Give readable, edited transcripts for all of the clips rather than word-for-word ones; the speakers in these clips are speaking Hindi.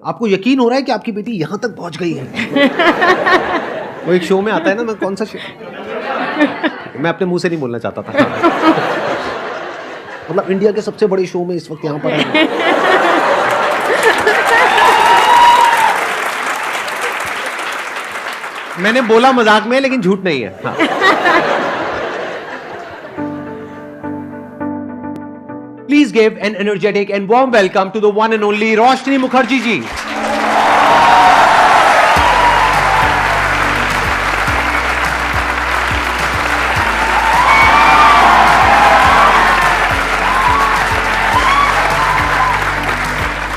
आपको यकीन हो रहा है कि आपकी बेटी यहाँ तक पहुँच गई है? वो एक शो में आता है ना, मैं कौन सा शो, मैं अपने मुंह से नहीं बोलना चाहता था। मतलब इंडिया के सबसे बड़े शो में इस वक्त यहाँ पर है। मैंने बोला मजाक में, लेकिन झूठ नहीं है। हाँ। Please give an energetic and warm welcome to the one and only Roshni Mukherjee ji.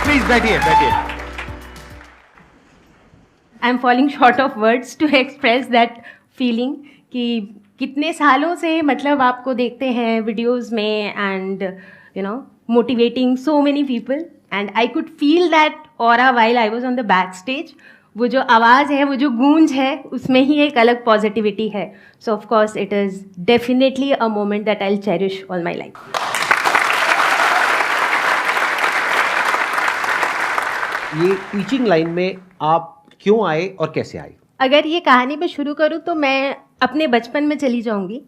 Please बैठिए, बैठिए। I'm falling short of words to express that feeling कि कितने सालों से मतलब आपको देखते हैं वीडियोस में and you know motivating so many people and I could feel that aura while I was on the backstage. वो जो आवाज़ है, वो जो गूंज है, उसमें ही एक अलग पॉजिटिविटी है. So of course it is definitely a moment that I'll cherish all my life. ये टीचिंग लाइन में आप क्यों आए और कैसे आए? अगर ये कहानी मैं शुरू करूँ तो मैं अपने बचपन में चली जाऊंगी.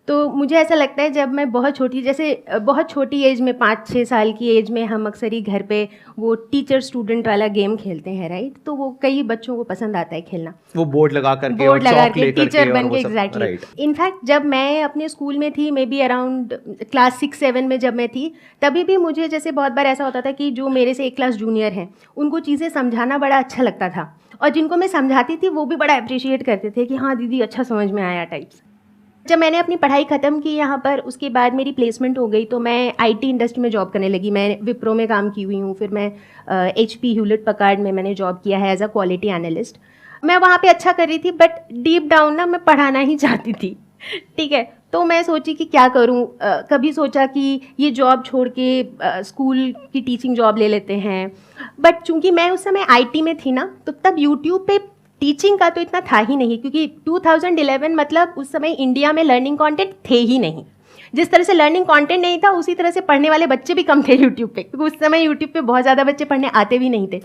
तो मुझे ऐसा लगता है जब मैं बहुत छोटी, जैसे बहुत छोटी एज में 5-6 साल की एज में हम अक्सर ही घर पे वो टीचर स्टूडेंट वाला गेम खेलते हैं, राइट? तो वो कई बच्चों को पसंद आता है खेलना, वो बोर्ड लगा करके टीचर बन के. एग्जैक्टली. इनफैक्ट जब मैं अपने स्कूल में थी, मे बी अराउंड क्लास 6-7 में जब मैं थी, तभी भी मुझे जैसे बहुत बार ऐसा होता था कि जो मेरे से एक क्लास जूनियर हैं उनको चीज़ें समझाना बड़ा अच्छा लगता था, और जिनको मैं समझाती थी वो भी बड़ा अप्रिशिएट करते थे कि हाँ दीदी अच्छा समझ में आया टाइप्स. जब मैंने अपनी पढ़ाई ख़त्म की यहाँ पर, उसके बाद मेरी प्लेसमेंट हो गई, तो मैं आईटी इंडस्ट्री में जॉब करने लगी. मैं विप्रो में काम की हुई हूँ, फिर मैं HP ह्यूलेट पकार्ड में मैंने जॉब किया है एज अ क्वालिटी एनालिस्ट. मैं वहाँ पे अच्छा कर रही थी, बट डीप डाउन ना मैं पढ़ाना ही चाहती थी. ठीक है, तो मैं सोची कि क्या करूँ. कभी सोचा कि ये जॉब छोड़ के स्कूल की टीचिंग जॉब ले लेते हैं, बट चूंकि मैं उस समय आईटी में थी ना, तो तब यूट्यूब पे टीचिंग का तो इतना था ही नहीं, क्योंकि 2011 मतलब उस समय इंडिया में लर्निंग कंटेंट थे ही नहीं. जिस तरह से लर्निंग कंटेंट नहीं था, उसी तरह से पढ़ने वाले बच्चे भी कम थे यूट्यूब पे, क्योंकि उस समय यूट्यूब पे बहुत ज़्यादा बच्चे पढ़ने आते भी नहीं थे.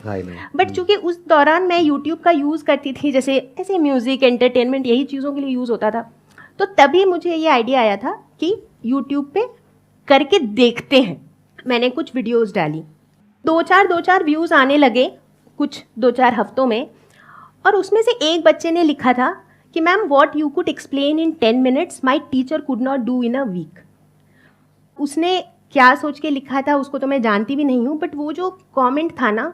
बट चूंकि उस दौरान मैं यूट्यूब का यूज़ करती थी, जैसे ऐसे म्यूज़िक, एंटरटेनमेंट, यही चीज़ों के लिए यूज़ होता था, तो तभी मुझे ये आइडिया आया था कि यूट्यूब पे करके देखते हैं. मैंने कुछ वीडियोज़ डाली, 2-4 व्यूज़ आने लगे कुछ 2-4 हफ्तों में, और उसमें से एक बच्चे ने लिखा था कि ma'am what you could explain in 10 minutes my teacher could not do in a week. उसने क्या सोच के लिखा था उसको तो मैं जानती भी नहीं हूँ, बट वो जो कमेंट था ना,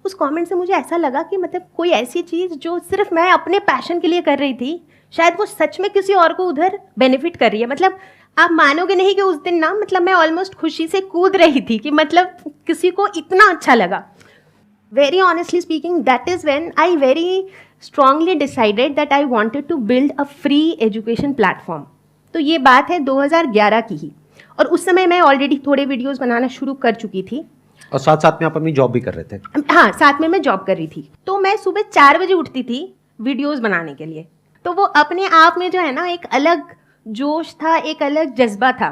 उस कमेंट से मुझे ऐसा लगा कि मतलब कोई ऐसी चीज़ जो सिर्फ मैं अपने पैशन के लिए कर रही थी, शायद वो सच में किसी और को उधर बेनिफिट कर रही है. मतलब आप मानोगे नहीं कि उस दिन ना, मतलब मैं ऑलमोस्ट खुशी से कूद रही थी कि मतलब किसी को इतना अच्छा लगा. Very honestly speaking, that is when I very strongly decided that I wanted to build a free education platform. तो ये बात है 2011 की ही, और उस समय मैं ऑलरेडी थोड़े वीडियोस बनाना शुरू कर चुकी थी, और साथ साथ में आप अपनी जॉब भी कर रहे थे. हाँ, साथ में मैं जॉब कर रही थी. तो मैं सुबह 4 बजे उठती थी वीडियोस बनाने के लिए. तो वो अपने आप में जो है ना, एक अलग जोश था, एक अलग जज्बा था.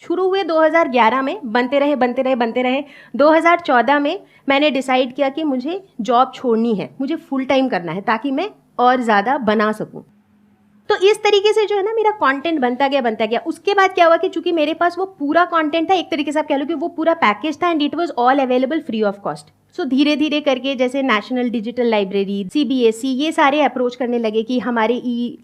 शुरू हुए 2011 में, बनते रहे. 2014 में मैंने डिसाइड किया कि मुझे जॉब छोड़नी है, मुझे फुल टाइम करना है, ताकि मैं और ज़्यादा बना सकूं. तो इस तरीके से जो है ना मेरा कंटेंट बनता गया. उसके बाद क्या हुआ कि चूंकि मेरे पास वो पूरा कंटेंट था, एक तरीके से आप कह लो कि वो पूरा पैकेज था, and it was all available free of cost. So धीरे धीरे करके जैसे नेशनल डिजिटल लाइब्रेरी, CBSE, ये सारे अप्रोच करने लगे कि हमारे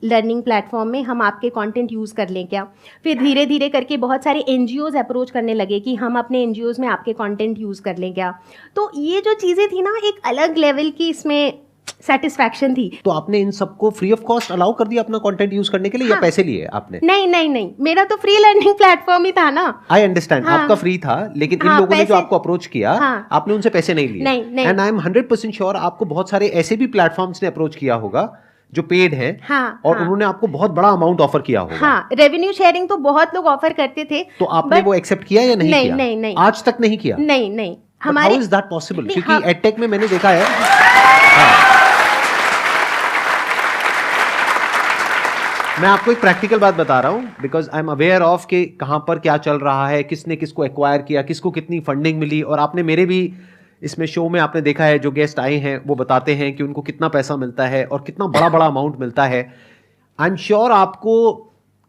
लर्निंग प्लेटफॉर्म में हम आपके कंटेंट यूज़ कर लें क्या. फिर धीरे धीरे करके बहुत सारे NGOs अप्रोच करने लगे कि हम अपने NGOs में आपके कंटेंट यूज़ कर लें क्या. तो ये जो चीज़ें थी ना, एक अलग लेवल की इसमें सेटिस्फैक्शन थी. तो आपने इन सबको फ्री ऑफ कॉस्ट अलाउ कर दिया अपना कंटेंट यूज करने के लिए, या पैसे लिए आपने? नहीं, मेरा तो फ्री लर्निंग प्लेटफॉर्म ही था ना. I understand. आपका फ्री था, लेकिन इन लोगों ने जो आपको अप्रोच किया, आपने उनसे पैसे नहीं लिए. नहीं. एंड आई एम 100% श्योर आपको बहुत सारे ऐसे भी प्लेटफॉर्म्स ने अप्रोच किया होगा जो पेड है, और उन्होंने आपको बहुत बड़ा अमाउंट ऑफर किया होगा. हाँ, रेवेन्यू शेयरिंग तो बहुत लोग ऑफर करते थे. तो आपने वो एक्सेप्ट किया या नहीं किया? नहीं. आज तक नहीं किया? नहीं. हमारे हाउ इज दैट पॉसिबल? क्योंकि एडटेक में मैंने देखा है. मैं आपको एक प्रैक्टिकल बात बता रहा हूँ, because I am aware of कि कहाँ पर क्या चल रहा है, किसने किसको एक्वायर किया, किसको कितनी फंडिंग मिली, और आपने मेरे भी इसमें शो में आपने देखा है जो गेस्ट आए हैं वो बताते हैं कि उनको कितना पैसा मिलता है और कितना बड़ा बड़ा अमाउंट मिलता है। आई एम श्योर आपको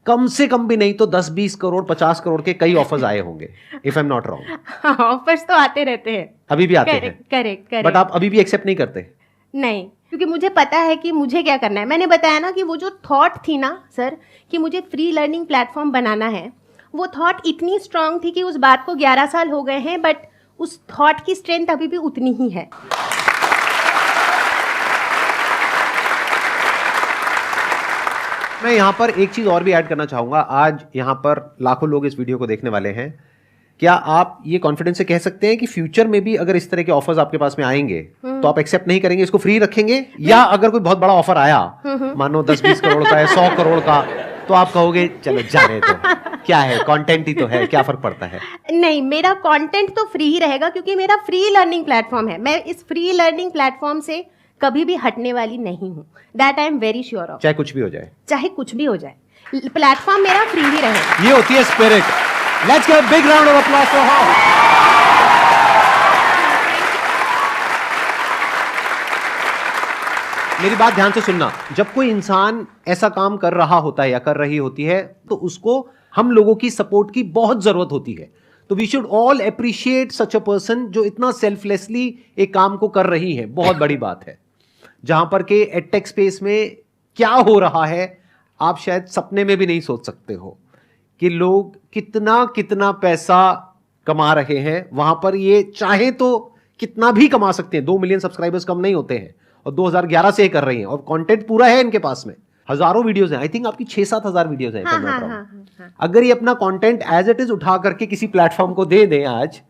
कम से कम भी नहीं तो 10-20 करोड़ 50 करोड़ के कई ऑफर्स आए होंगे, if I am not wrong. Offers तो आते रहते हैं, अभी भी आते हैं। करेक्ट। बट आप अभी भी एक्सेप्ट नहीं करते? नहीं, क्योंकि मुझे पता है कि मुझे क्या करना है। मैंने बताया ना कि वो जो थॉट थी ना सर कि मुझे फ्री लर्निंग प्लेटफॉर्म बनाना है, वो थॉट इतनी स्ट्रांग थी कि उस बात को 11 साल हो गए हैं, बट उस थॉट की स्ट्रेंथ अभी भी उतनी ही है। मैं यहाँ पर एक चीज और भी ऐड करना चाहूंगा। आज यहाँ पर लाखों लोग इस वीडियो को देखने वाले हैं। क्या आप ये कॉन्फिडेंस से कह सकते हैं कि फ्यूचर में भी अगर इस तरह के ऑफर्स आपके पास में आएंगे तो आप एक्सेप्ट नहीं करेंगे, इसको फ्री रखेंगे? या अगर कोई बहुत बड़ा ऑफर आया, मानो 10-20 करोड़ का है, 100 करोड़ का, तो आप कहोगे चलो जाने तो, क्या है, कंटेंट ही तो है, क्या फर्क पड़ता है? नहीं, मेरा कंटेंट तो फ्री ही रहेगा क्योंकि मेरा फ्री लर्निंग प्लेटफॉर्म है। मैं इस फ्री लर्निंग प्लेटफॉर्म से कभी भी हटने वाली नहीं हूँ। That I am very sure of. चाहे कुछ भी हो जाए, चाहे कुछ भी हो जाए, प्लेटफॉर्म मेरा फ्री ही रहेगा। ये होती है spirit. Let's give a big round of applause for her. मेरी बात ध्यान से सुनना। जब कोई इंसान ऐसा काम कर रहा होता है या कर रही होती है तो उसको हम लोगों की सपोर्ट की बहुत जरूरत होती है। तो we should all appreciate such a person जो इतना सेल्फलेसली एक काम को कर रही है। बहुत बड़ी बात है। जहां पर के एडटेक स्पेस में क्या हो रहा है आप शायद सपने में भी नहीं सोच सकते हो कि लोग कितना कितना पैसा कमा रहे हैं। वहां पर ये चाहे तो कितना भी कमा सकते हैं। 2 मिलियन सब्सक्राइबर्स कम नहीं होते हैं और 2011 से ये कर रही हैं और कंटेंट पूरा है इनके पास में। हजारों वीडियोस हैं। आई थिंक आपकी 6-7 हजार वीडियोस हैं। हाँ। अगर ये अपना कंटेंट एज इट इज उठा करके किसी प्लेटफॉर्म को दे दें आज,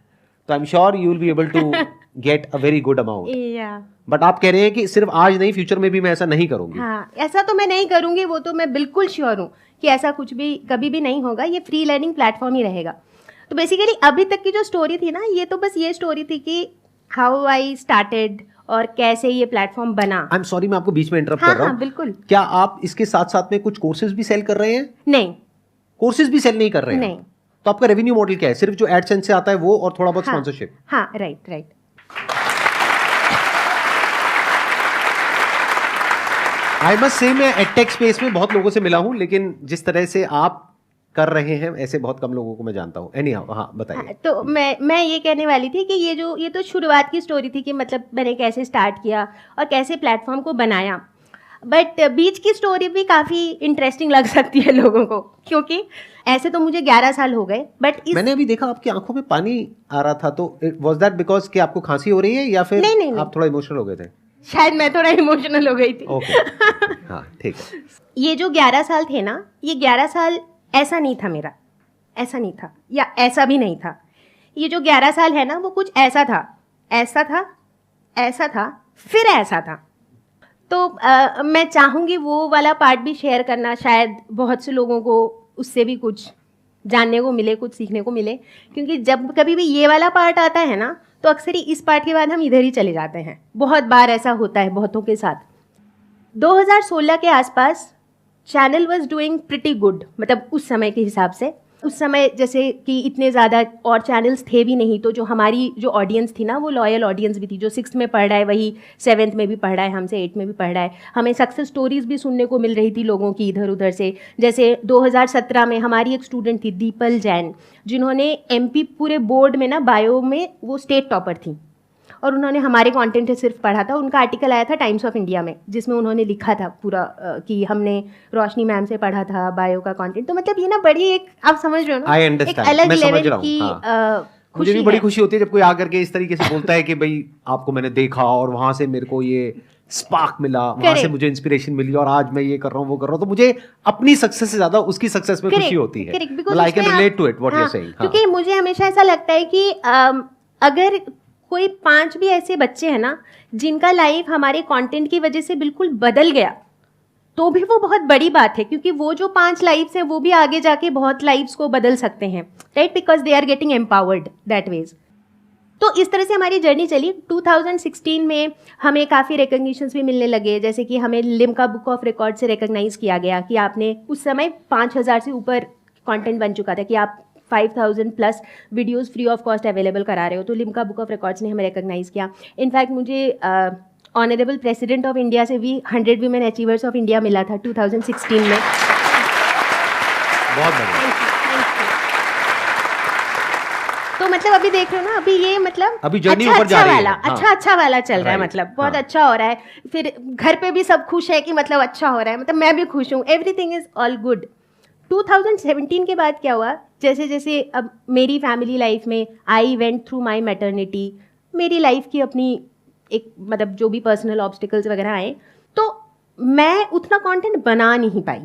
तो I am sure you will be able to get a very good amount. But आप कह रहे हैं कि सिर्फ आज नहीं, फ्यूचर में भी मैं ऐसा नहीं करूंगी। हाँ, ऐसा तो मैं नहीं करूंगी, वो तो मैं बिल्कुल श्योर हूँ कि ऐसा कुछ भी कभी भी नहीं होगा। ये फ्री लर्निंग प्लेटफॉर्म ही रहेगा। तो बेसिकली अभी तक की जो स्टोरी थी ना, ये तो बस ये स्टोरी थी कि हाउ आई स्टार्टेड और कैसे ये प्लेटफॉर्म बना। आई एम सॉरी, मैं आपको बीच में इंटरप्ट कर रहा हूँ। हाँ, बिल्कुल। क्या आप इसके साथ साथ में कुछ कोर्सेज भी सेल कर रहे हैं? नहीं, कोर्सेज भी सेल नहीं कर रहे हैं? नहीं। तो आपका रेवेन्यू मॉडल क्या है? सिर्फ जो एडसेंस से आता है वो और थोड़ा बहुत स्पॉन्सरशिप? हाँ, राइट। आई मस्ट से मैं एडटेक स्पेस में बहुत लोगों से मिला हूं, लेकिन जिस तरह से आप कर रहे हैं ऐसे बहुत कम लोगों को मैं जानता हूं। एनीहाउ, हाँ बताइए। तो मैं ये कहने वाली थी कि ये तो शुरुआत की स्टोरी थी कि मतलब मैंने कैसे स्टार्ट किया और कैसे प्लेटफॉर्म को बनाया। बट बीच की स्टोरी भी काफ़ी इंटरेस्टिंग लग सकती है लोगों को, क्योंकि ऐसे तो मुझे 11 साल हो गए। बट मैंने अभी देखा आपकी आंखों में पानी आ रहा था, तो वाज दैट बिकॉज कि आपको खांसी हो रही है या फिर नहीं। आप थोड़ा इमोशनल हो गए थे? शायद मैं थोड़ा इमोशनल हो गई थी। ओके, हाँ ठीक है। ये जो 11 साल थे ना, ये 11 साल ऐसा नहीं था मेरा, ऐसा नहीं था या ऐसा भी नहीं था। ये जो 11 साल है ना, वो कुछ ऐसा था, फिर ऐसा था। तो मैं चाहूँगी वो वाला पार्ट भी शेयर करना, शायद बहुत से लोगों को उससे भी कुछ जानने को मिले, कुछ सीखने को मिले। क्योंकि जब कभी भी ये वाला पार्ट आता है ना, तो अक्सर ही इस पार्ट के बाद हम इधर ही चले जाते हैं। बहुत बार ऐसा होता है बहुतों के साथ। 2016 के आसपास channel was doing pretty good, मतलब उस समय के हिसाब से। उस समय जैसे कि इतने ज़्यादा और चैनल्स थे भी नहीं, तो जो हमारी जो ऑडियंस थी ना, वो लॉयल ऑडियंस भी थी। जो 6th में पढ़ रहा है वही 7th में भी पढ़ रहा है, हमसे 8th में भी पढ़ रहा है। हमें सक्सेस स्टोरीज़ भी सुनने को मिल रही थी लोगों की इधर उधर से। जैसे 2017 में हमारी एक स्टूडेंट थी दीपल जैन, जिन्होंने MP पूरे बोर्ड में ना बायो में वो स्टेट टॉपर थी, और उन्होंने हमारे कंटेंट से सिर्फ पढ़ा था। उनका आर्टिकल आया था टाइम्स ऑफ इंडिया में, जिसमें उन्होंने लिखा था पूरा कि हमने रोशनी मैम से पढ़ा था बायो का कंटेंट। तो मतलब ये ना बड़ी एक, आप समझ रहे हो ना, एक अलग लेवल की मुझे भी बड़ी खुशी होती है जब कोई आकर के इस तरीके से बोलता है कि भाई आपको मैंने देखा और वहां से मेरे को ये स्पार्क मिला, वहां से मुझे इंस्पिरेशन मिली और आज मैं ये कर रहा हूँ, वो कर रहा हूँ। तो मुझे अपनी सक्सेस से ज्यादा उसकी सक्सेस में खुशी होती है। I can relate to it what you are saying. क्योंकि मुझे हमेशा ऐसा लगता है कि अगर कोई 5 भी ऐसे बच्चे हैं ना जिनका लाइफ हमारे कंटेंट की वजह से बिल्कुल बदल गया, तो भी वो बहुत बड़ी बात है। क्योंकि वो जो 5 लाइफ्स हैं वो भी आगे जाके बहुत लाइफ्स को बदल सकते हैं, right? Because they are getting empowered that ways. तो इस तरह से हमारी जर्नी चली। 2016 में हमें काफ़ी रिकग्निशंस भी मिलने लगे, जैसे कि हमें लिम्का बुक ऑफ रिकॉर्ड से रिकग्नाइज किया गया कि आपने, उस समय 5000 से ऊपर कंटेंट बन चुका था कि आप 5,000 plus videos free of cost available करा रहे हो। तो लिम्का बुक ऑफ रिकॉर्ड्स ने हमें रिकॉग्नाइज़ किया। इनफैक्ट मुझे ऑनरेबल प्रेसिडेंट ऑफ इंडिया से भी 100 वीमेन अचीवर्स ऑफ इंडिया मिला था 2016 में। बहुत बढ़िया। तो मतलब अभी देख रहे हो ना, अभी ये मतलब अभी जर्नी ऊपर जा रही है। अच्छा वाला चल रहा है, मतलब बहुत अच्छा हो रहा है। फिर घर पे भी सब खुश है कि मतलब अच्छा हो रहा है, मतलब मैं भी खुश हूँ, एवरीथिंग इज ऑल गुड। 2017 के बाद क्या हुआ, जैसे जैसे अब मेरी फैमिली लाइफ में I went through my maternity, मेरी लाइफ की अपनी एक मतलब जो भी पर्सनल ऑब्स्टिकल्स वगैरह आए, तो मैं उतना कंटेंट बना नहीं पाई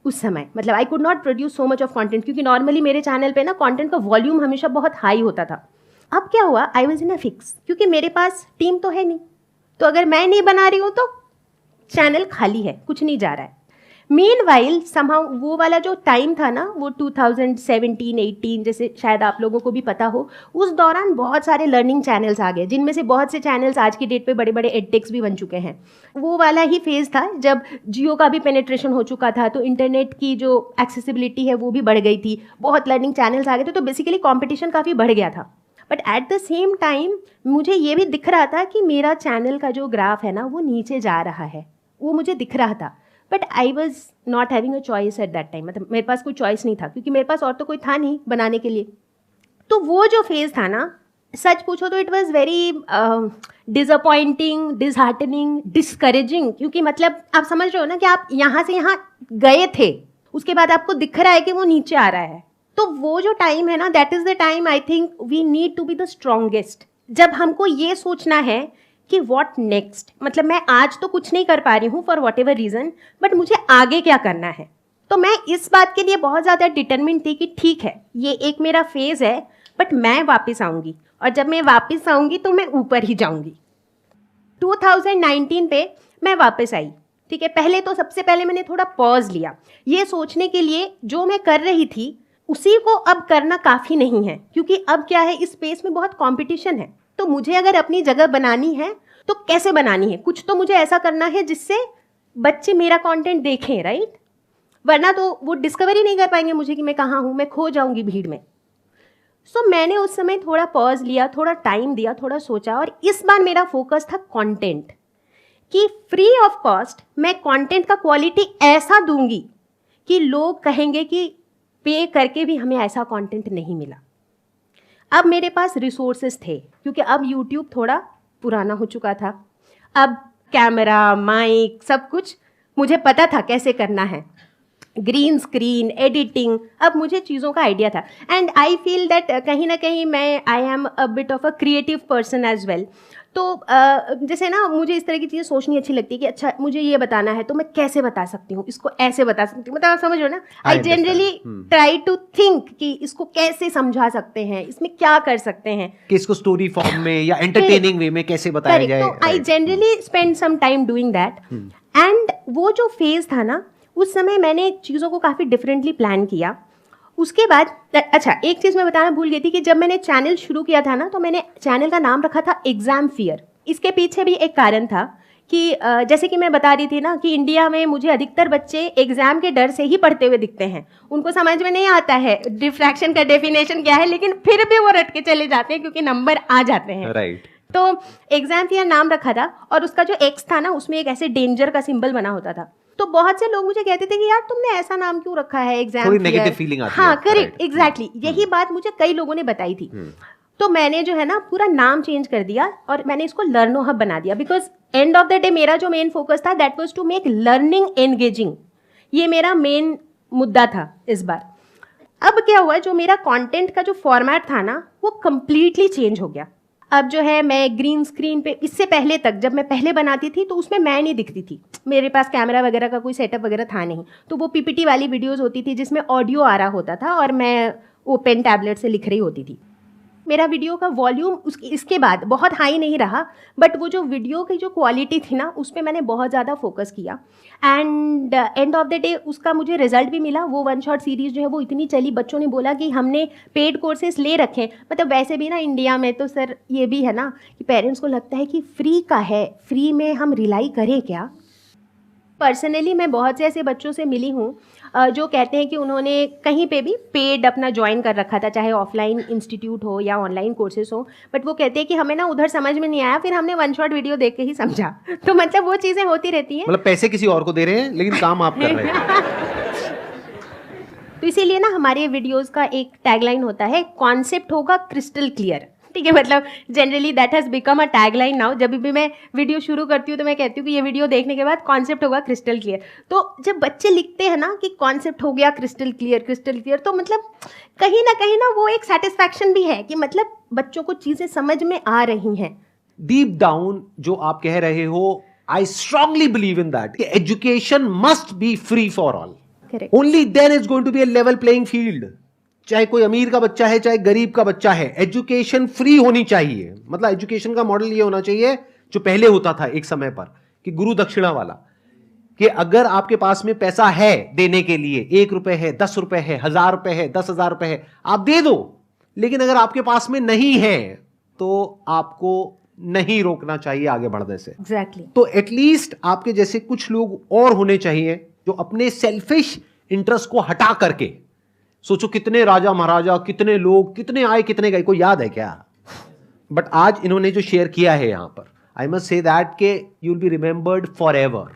उस समय। मतलब I could not produce so much of content, क्योंकि नॉर्मली मेरे चैनल पे ना कंटेंट का वॉल्यूम हमेशा बहुत हाई होता था। अब क्या हुआ, I was in a fix, क्योंकि मेरे पास टीम तो है नहीं, तो अगर मैं नहीं बना रही हूँ तो चैनल खाली है, कुछ नहीं जा रहा है। मीनवाइल समहाउ वो वाला जो टाइम था ना, वो 2017-18 जैसे शायद आप लोगों को भी पता हो, उस दौरान बहुत सारे लर्निंग चैनल्स आ गए, जिनमें से बहुत से चैनल्स आज की डेट पे बड़े बड़े एडटेक्स भी बन चुके हैं। वो वाला ही फेज़ था जब जियो का भी पेनिट्रेशन हो चुका था, तो इंटरनेट की जो एक्सेसिबिलिटी है वो भी बढ़ गई थी, बहुत लर्निंग चैनल्स आ गए थे, तो बेसिकली कॉम्पिटिशन काफ़ी बढ़ गया था। But at the same time मुझे ये भी दिख रहा था कि मेरा चैनल का जो ग्राफ है ना वो नीचे जा रहा है, वो मुझे दिख रहा था। But I was not having a choice at that time, मतलब मेरे पास कोई चॉइस नहीं था, क्योंकि मेरे पास और तो कोई था नहीं बनाने के लिए। तो वो जो फेज़ था ना, सच पूछो तो it was very disappointing, disheartening, discouraging, क्योंकि मतलब आप समझ रहे हो ना कि आप यहाँ से यहाँ गए थे, उसके बाद आपको दिख रहा है कि वो नीचे आ रहा है। तो वो जो टाइम है ना, that is the time I think we need to be the strongest, जब हमको ये सोचना है कि व्हाट नेक्स्ट, मतलब मैं आज तो कुछ नहीं कर पा रही हूँ for what ever reason, but मुझे आगे क्या करना है। तो मैं इस बात के लिए बहुत ज़्यादा डिटरमिन्ड थी कि ठीक है, ये एक मेरा फेज़ है, बट मैं वापस आऊँगी, और जब मैं वापस आऊँगी तो मैं ऊपर ही जाऊँगी। 2019 पे मैं वापस आई, ठीक है। पहले तो सबसे पहले मैंने थोड़ा पॉज लिया, ये सोचने के लिए जो मैं कर रही थी उसी को अब करना काफ़ी नहीं है, क्योंकि अब क्या है, इस स्पेस में बहुत कंपटीशन है। तो मुझे अगर अपनी जगह बनानी है तो कैसे बनानी है, कुछ तो मुझे ऐसा करना है जिससे बच्चे मेरा कंटेंट देखें, राइट, वरना तो वो डिस्कवर ही नहीं कर पाएंगे मुझे कि मैं कहाँ हूँ, मैं खो जाऊँगी भीड़ में। सो मैंने उस समय थोड़ा पॉज लिया, थोड़ा टाइम दिया, थोड़ा सोचा, और इस बार मेरा फोकस था कंटेंट, कि फ्री ऑफ कॉस्ट मैं कंटेंट का क्वालिटी ऐसा दूंगी कि लोग कहेंगे कि पे करके भी हमें ऐसा कंटेंट नहीं मिला। अब मेरे पास रिसोर्सेज थे, क्योंकि अब यूट्यूब थोड़ा पुराना हो चुका था, अब कैमरा, माइक, सब कुछ मुझे पता था कैसे करना है, ग्रीन स्क्रीन, एडिटिंग, अब मुझे चीज़ों का आइडिया था। एंड आई फील दैट कहीं ना कहीं मैं I am a bit of a creative person as well. तो जैसे ना मुझे इस तरह की चीज़ें सोचनी अच्छी लगती है कि अच्छा मुझे ये बताना है तो मैं कैसे बता सकती हूँ, इसको ऐसे बता सकती हूँ, मतलब आप समझ रहे हो ना। I generally try to think कि इसको कैसे समझा सकते हैं, इसमें क्या कर सकते हैं, कि इसको स्टोरी फॉर्म में या एंटरटेनिंग वे में कैसे बताया जाए। तो I generally spend some time doing that. And वो जो फेज था ना, उस समय मैंने चीज़ों को काफ़ी डिफरेंटली प्लान किया। उसके बाद अच्छा एक चीज़ मैं बताना भूल गई थी कि जब मैंने चैनल शुरू किया था ना, तो मैंने चैनल का नाम रखा था एग्ज़ाम फियर। इसके पीछे भी एक कारण था कि जैसे कि मैं बता रही थी ना कि इंडिया में मुझे अधिकतर बच्चे एग्ज़ाम के डर से ही पढ़ते हुए दिखते हैं, उनको समझ में नहीं आता है डिफ्रैक्शन का डेफिनेशन क्या है, लेकिन फिर भी वो रट के चले जाते हैं क्योंकि नंबर आ जाते हैं, राइट। तो एग्ज़ाम फियर नाम रखा था, और उसका जो एक्स था ना उसमें एक ऐसे डेंजर का सिंबल बना होता था। तो बहुत से लोग मुझे कहते थे कि यार तुमने ऐसा नाम क्यों रखा है एग्जाम, थोड़ी नेगेटिव फीलिंग आती है। हाँ करेक्ट, एग्जैक्टली, यही बात मुझे कई लोगों ने बताई थी। तो मैंने जो है ना पूरा नाम चेंज कर दिया और मैंने इसको लर्नो हब बना दिया, because end of the day मेरा जो मेन फोकस था that was to make learning engaging, ये मेरा मेन मुद्दा था इस बार। अब क्या हुआ, जो मेरा कंटेंट का जो फॉर्मेट था ना वो कंप्लीटली चेंज हो गया। अब जो है मैं ग्रीन स्क्रीन पे, इससे पहले तक जब मैं पहले बनाती थी तो उसमें मैं नहीं दिखती थी, मेरे पास कैमरा वगैरह का कोई सेटअप वगैरह था नहीं, तो वो पीपीटी वाली वीडियोस होती थी जिसमें ऑडियो आ रहा होता था और मैं वो पेन टैबलेट से लिख रही होती थी। मेरा वीडियो का वॉल्यूम इसके बाद बहुत हाई नहीं रहा, बट वो जो वीडियो की जो क्वालिटी थी ना उस पर मैंने बहुत ज़्यादा फोकस किया। And and of the day उसका मुझे रिजल्ट भी मिला। वो वन शॉट सीरीज़ जो है वो इतनी चली, बच्चों ने बोला कि हमने पेड कोर्सेज ले रखे। मतलब वैसे भी ना इंडिया में तो सर ये भी है ना कि पेरेंट्स को लगता है कि फ्री का है, फ्री में हम रिलाई करें क्या, पर्सनली मैं बहुत से ऐसे बच्चों से मिली हूँ जो कहते हैं कि उन्होंने कहीं पे भी पेड अपना ज्वाइन कर रखा था, चाहे ऑफलाइन इंस्टीट्यूट हो या ऑनलाइन कोर्सेज हो, बट वो कहते हैं कि हमें ना उधर समझ में नहीं आया, फिर हमने वन शॉट वीडियो देख के ही समझा। तो मतलब वो चीज़ें होती रहती हैं। मतलब पैसे किसी और को दे रहे हैं लेकिन काम आप कर रहे हैं। तो इसीलिए ना हमारे वीडियोस का एक टैगलाइन होता है, कॉन्सेप्ट होगा क्रिस्टल क्लियर। ठीक है, मतलब generally that has become a tagline now. जब भी मैं वीडियो शुरू करती हूँ तो मैं कहती हूँ कि ये वीडियो देखने के बाद कॉन्सेप्ट होगा क्रिस्टल क्लियर। तो जब बच्चे लिखते हैं ना कि कॉन्सेप्ट हो गया क्रिस्टल क्लियर, तो मतलब कहीं ना वो एक सेटिस्फैक्शन भी है कि मतलब बच्चों को चीज़ें समझ में आ रही हैं। डीप डाउन जो आप कह रहे हो, I strongly believe in that education must be free for all. Only then is going to be a level playing field. चाहे कोई अमीर का बच्चा है चाहे गरीब का बच्चा है, एजुकेशन फ्री होनी चाहिए। मतलब एजुकेशन का मॉडल ये होना चाहिए जो पहले होता था एक समय पर, कि गुरु दक्षिणा वाला, कि अगर आपके पास में पैसा है देने के लिए, 1 रुपए है, 10 रुपए है, 1000 रुपए है, 10,000 रुपए है, आप दे दो। लेकिन अगर आपके पास में नहीं है तो आपको नहीं रोकना चाहिए आगे बढ़ने से। Exactly. तो एटलीस्ट आपके जैसे कुछ लोग और होने चाहिए जो अपने सेल्फिश इंटरेस्ट को हटा करके, सोचो कितने राजा महाराजा, कितने लोग, कितने आए कितने गए, कोई याद है क्या? बट आज इन्होंने जो शेयर किया है यहां पर, आई मस्ट से दैट के you will be remembered for ever.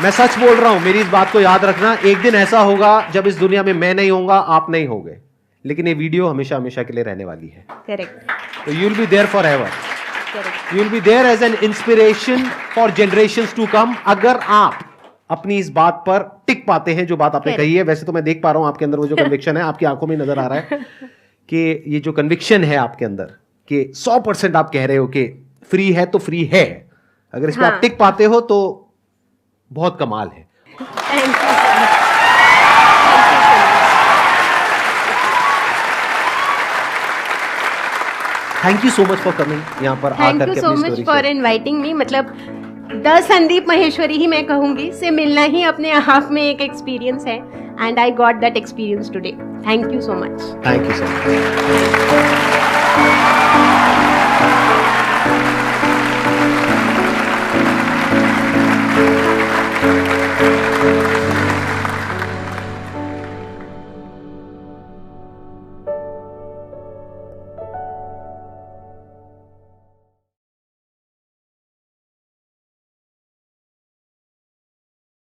मैं सच बोल रहा हूं, मेरी इस बात को याद रखना। एक दिन ऐसा होगा जब इस दुनिया में मैं नहीं होऊंगा, आप नहीं होंगे, लेकिन ये वीडियो हमेशा हमेशा के लिए रहने वाली है। करेक्ट। तो you will be there forever. You will be there as an inspiration for generations to come। अगर आप अपनी इस बात पर टिक पाते हैं जो बात आपने कही है। वैसे तो मैं देख पा रहा हूं आपके अंदर वो जो कन्विक्शन है, आपकी आंखों में नजर आ रहा है कि ये जो कन्विक्शन है आपके अंदर कि 100% आप कह रहे हो कि फ्री है तो फ्री है। अगर इस पर आप टिक पाते हो तो बहुत कमाल है। Thank you so much for coming यहाँ पर। Thank you so much for inviting me. मतलब द संदीप माहेश्वरी ही मैं कहूंगी से मिलना ही अपने आप में एक एक्सपीरियंस है, and I got that experience today. Thank you so much. Thank you so much.